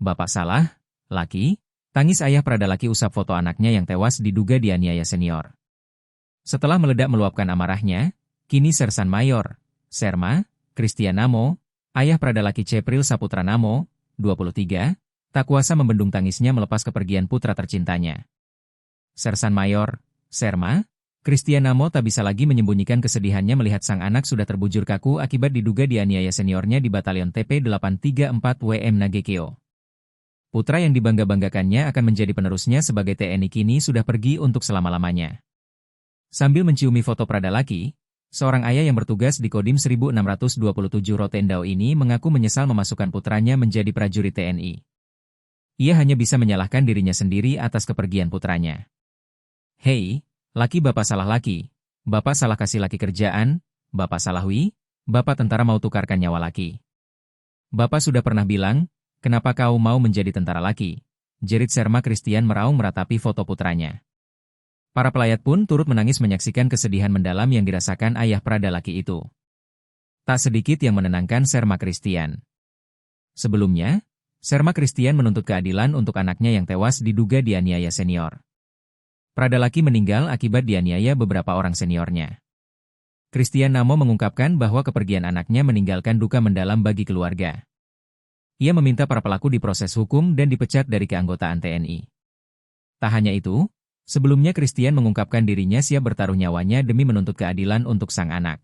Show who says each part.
Speaker 1: Bapak salah, Laki. Tangis ayah Pradalaki usap foto anaknya yang tewas diduga dianiaya senior. Setelah meledak meluapkan amarahnya, kini Sersan Mayor, Serma, Christian Namo, ayah Pradalaki Cepril Saputra Namo, 23, tak kuasa membendung tangisnya melepas kepergian putra tercintanya. Sersan Mayor, Serma, Christian Namo tak bisa lagi menyembunyikan kesedihannya melihat sang anak sudah terbujur kaku akibat diduga dianiaya seniornya di Batalion TP834 WM Nagekeo. Putra yang dibangga-banggakannya akan menjadi penerusnya sebagai TNI kini sudah pergi untuk selama-lamanya. Sambil menciumi foto Pradalaki, seorang ayah yang bertugas di Kodim 1627 Rotendao ini mengaku menyesal memasukkan putranya menjadi prajurit TNI. Ia hanya bisa menyalahkan dirinya sendiri atas kepergian putranya. Hei, Laki, Bapak salah Laki. Bapak salah kasih Laki kerjaan, Bapak salah Wi, Bapak tentara mau tukarkan nyawa Laki. Bapak sudah pernah bilang, kenapa kau mau menjadi tentara Laki? Jerit Serma Christian meraung meratapi foto putranya. Para pelayat pun turut menangis menyaksikan kesedihan mendalam yang dirasakan ayah Pradalaki itu. Tak sedikit yang menenangkan Serma Christian. Sebelumnya, Serma Christian menuntut keadilan untuk anaknya yang tewas diduga dianiaya senior. Pradalaki meninggal akibat dianiaya beberapa orang seniornya. Christian Namo mengungkapkan bahwa kepergian anaknya meninggalkan duka mendalam bagi keluarga. Ia meminta para pelaku diproses hukum dan dipecat dari keanggotaan TNI. Tak hanya itu, sebelumnya Christian mengungkapkan dirinya siap bertaruh nyawanya demi menuntut keadilan untuk sang anak.